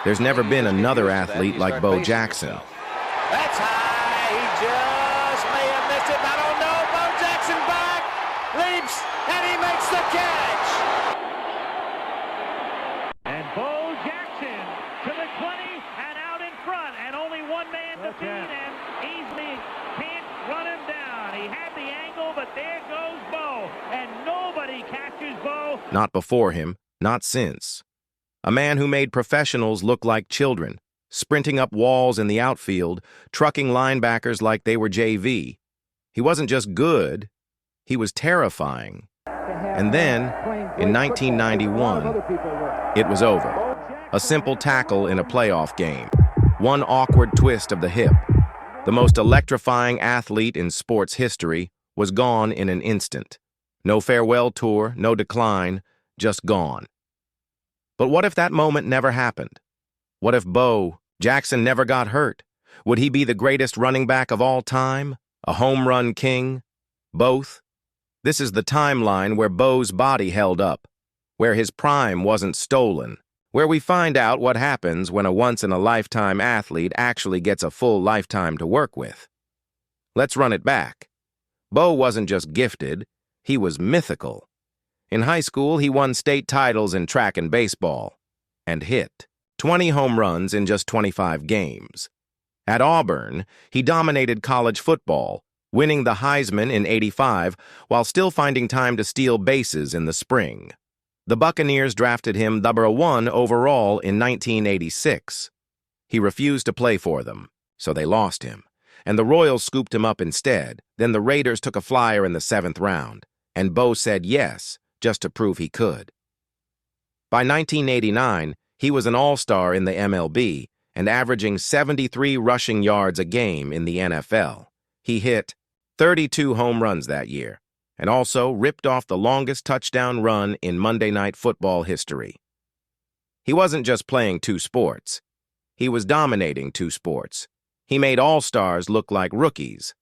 There's never been another athlete like Bo Jackson. That's high. He just may have missed it. I don't know. Bo Jackson back, leaps, and he makes the catch. And Bo Jackson to the 20 and out in front, and only one man to beat, and easily can't run him down. He had the angle, but there goes Bo, and nobody catches Bo. Not before him, not since. A man who made professionals look like children, sprinting up walls in the outfield, trucking linebackers like they were JV. He wasn't just good, he was terrifying. And then, in 1991, it was over. A simple tackle in a playoff game. One awkward twist of the hip. The most electrifying athlete in sports history was gone in an instant. No farewell tour, no decline, just gone. But what if that moment never happened? What if Bo Jackson never got hurt? Would he be the greatest running back of all time? A home run king? Both? This is the timeline where Bo's body held up, where his prime wasn't stolen, where we find out what happens when a once-in-a-lifetime athlete actually gets a full lifetime to work with. Let's run it back. Bo wasn't just gifted, he was mythical. In high school, he won state titles in track and baseball, and hit 20 home runs in just 25 games. At Auburn, he dominated college football, winning the Heisman in '85 while still finding time to steal bases in the spring. The Buccaneers drafted him number 1 overall in 1986. He refused to play for them, so they lost him, and the Royals scooped him up instead. Then the Raiders took a flyer in the 7th round, and Bo said yes, just to prove he could. By 1989, he was an all-star in the MLB and averaging 73 rushing yards a game in the NFL. He hit 32 home runs that year and also ripped off the longest touchdown run in Monday Night Football history. He wasn't just playing two sports. He was dominating two sports. He made all-stars look like rookies.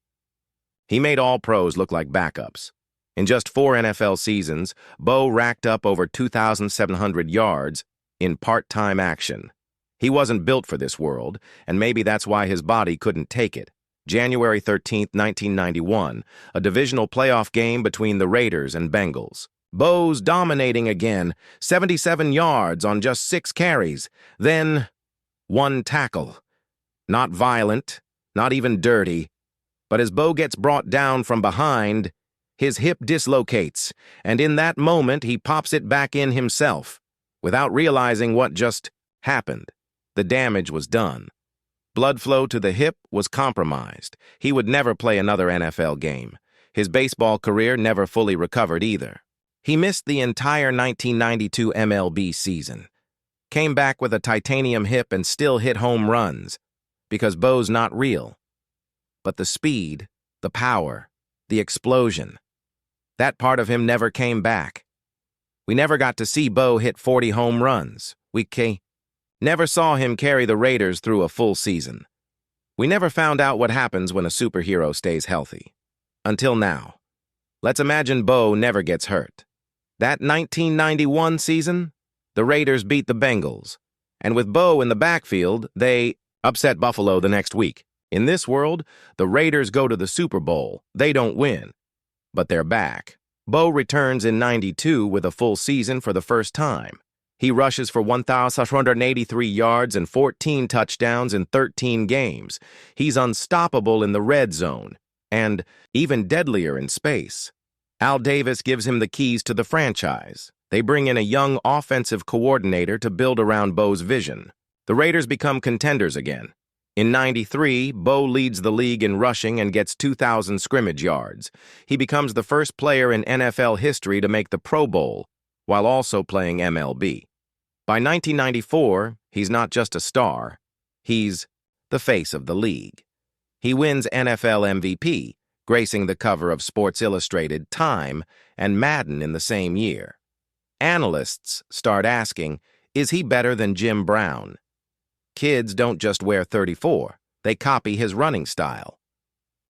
He made all-pros look like backups. In just 4 NFL seasons, Bo racked up over 2,700 yards in part-time action. He wasn't built for this world, and maybe that's why his body couldn't take it. January 13, 1991, a divisional playoff game between the Raiders and Bengals. Bo's dominating again, 77 yards on just 6 carries. Then, one tackle. Not violent, not even dirty, but as Bo gets brought down from behind, his hip dislocates, and in that moment he pops it back in himself. Without realizing what just happened, the damage was done. Blood flow to the hip was compromised. He would never play another NFL game. His baseball career never fully recovered either. He missed the entire 1992 MLB season. Came back with a titanium hip and still hit home runs, because Bo's not real. But the speed, the power, the explosion, that part of him never came back. We never got to see Bo hit 40 home runs. We never saw him carry the Raiders through a full season. We never found out what happens when a superhero stays healthy. Until now. Let's imagine Bo never gets hurt. That 1991 season, the Raiders beat the Bengals. And with Bo in the backfield, they upset Buffalo the next week. In this world, the Raiders go to the Super Bowl. They don't win. But they're back. Bo returns in '92 with a full season for the first time. He rushes for 1,183 yards and 14 touchdowns in 13 games. He's unstoppable in the red zone, and even deadlier in space. Al Davis gives him the keys to the franchise. They bring in a young offensive coordinator to build around Bo's vision. The Raiders become contenders again. In '93, Bo leads the league in rushing and gets 2,000 scrimmage yards. He becomes the first player in NFL history to make the Pro Bowl, while also playing MLB. By 1994, he's not just a star. He's the face of the league. He wins NFL MVP, gracing the cover of Sports Illustrated, Time, and Madden in the same year. Analysts start asking, is he better than Jim Brown? Kids don't just wear 34, they copy his running style.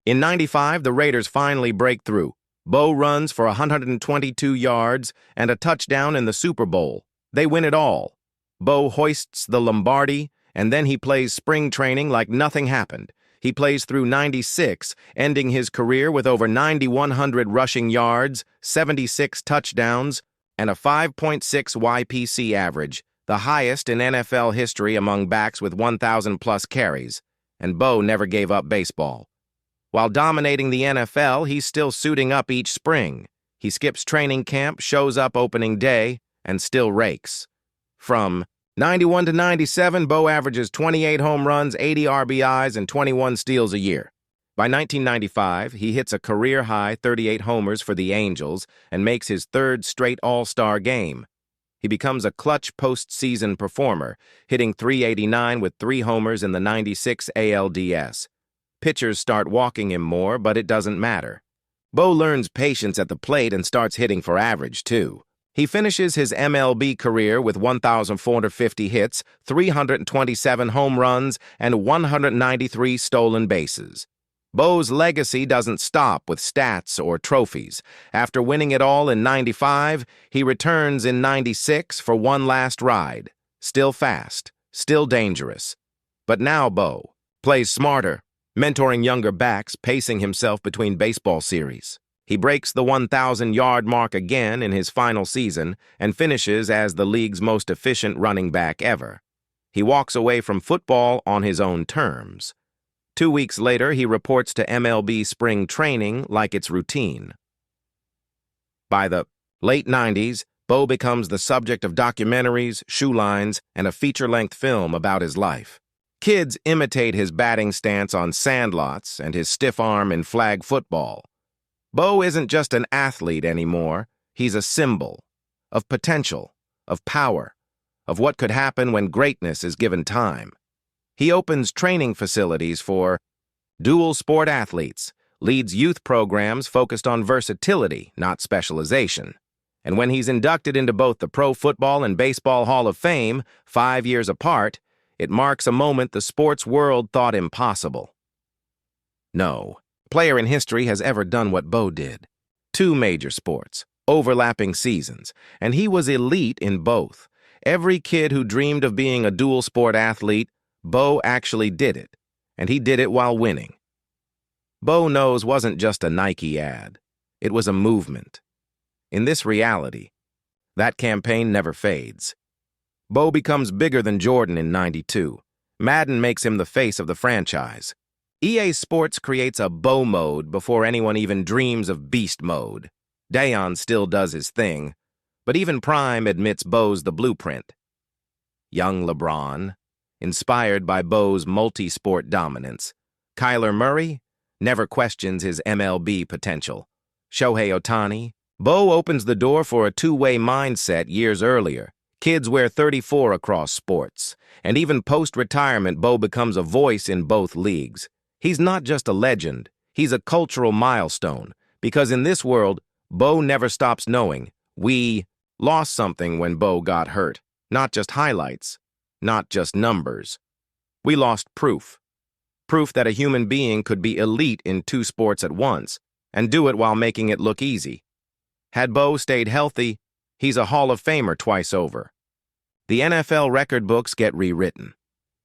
In '95, the Raiders finally break through. Bo runs for 122 yards and a touchdown in the Super Bowl. They win it all. Bo hoists the Lombardi, and then he plays spring training like nothing happened. He plays through 96, ending his career with over 9,100 rushing yards, 76 touchdowns, and a 5.6 YPC average, the highest in NFL history among backs with 1,000-plus carries. And Bo never gave up baseball. While dominating the NFL, he's still suiting up each spring. He skips training camp, shows up opening day, and still rakes. From 91 to 97, Bo averages 28 home runs, 80 RBIs, and 21 steals a year. By 1995, he hits a career-high 38 homers for the Angels and makes his third straight All-Star game. He becomes a clutch postseason performer, hitting .389 with 3 homers in the 96 ALDS. Pitchers start walking him more, but it doesn't matter. Bo learns patience at the plate and starts hitting for average, too. He finishes his MLB career with 1,450 hits, 327 home runs, and 193 stolen bases. Bo's legacy doesn't stop with stats or trophies. After winning it all in 95, he returns in 96 for one last ride. Still fast, still dangerous. But now Bo plays smarter, mentoring younger backs, pacing himself between baseball series. He breaks the 1,000-yard mark again in his final season and finishes as the league's most efficient running back ever. He walks away from football on his own terms. 2 weeks later, he reports to MLB spring training like it's routine. By the late 90s, Bo becomes the subject of documentaries, shoe lines, and a feature-length film about his life. Kids imitate his batting stance on sandlots and his stiff arm in flag football. Bo isn't just an athlete anymore. He's a symbol of potential, of power, of what could happen when greatness is given time. He opens training facilities for dual sport athletes, leads youth programs focused on versatility, not specialization. And when he's inducted into both the Pro Football and Baseball Hall of Fame, 5 years apart, it marks a moment the sports world thought impossible. No player in history has ever done what Bo did. 2 major sports, overlapping seasons, and he was elite in both. Every kid who dreamed of being a dual sport athlete, Bo actually did it, and he did it while winning. Bo Knows wasn't just a Nike ad. It was a movement. In this reality, that campaign never fades. Bo becomes bigger than Jordan in '92. Madden makes him the face of the franchise. EA Sports creates a Bo mode before anyone even dreams of beast mode. Dayon still does his thing, but even Prime admits Bo's the blueprint. Young LeBron, inspired by Bo's multi-sport dominance. Kyler Murray never questions his MLB potential. Shohei Ohtani, Bo opens the door for a two-way mindset years earlier. Kids wear 34 across sports, and even post-retirement, Bo becomes a voice in both leagues. He's not just a legend, he's a cultural milestone, because in this world, Bo never stops knowing we lost something when Bo got hurt. Not just highlights, not just numbers. We lost proof. Proof that a human being could be elite in 2 sports at once, and do it while making it look easy. Had Bo stayed healthy, he's a Hall of Famer twice over. The NFL record books get rewritten.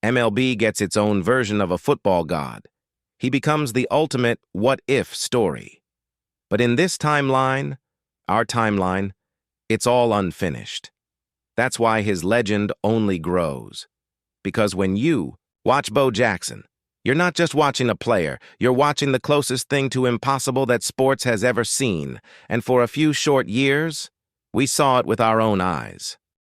MLB gets its own version of a football god. He becomes the ultimate what-if story. But in this timeline, our timeline, it's all unfinished. That's why his legend only grows. Because when you watch Bo Jackson, you're not just watching a player, you're watching the closest thing to impossible that sports has ever seen. And for a few short years, we saw it with our own eyes.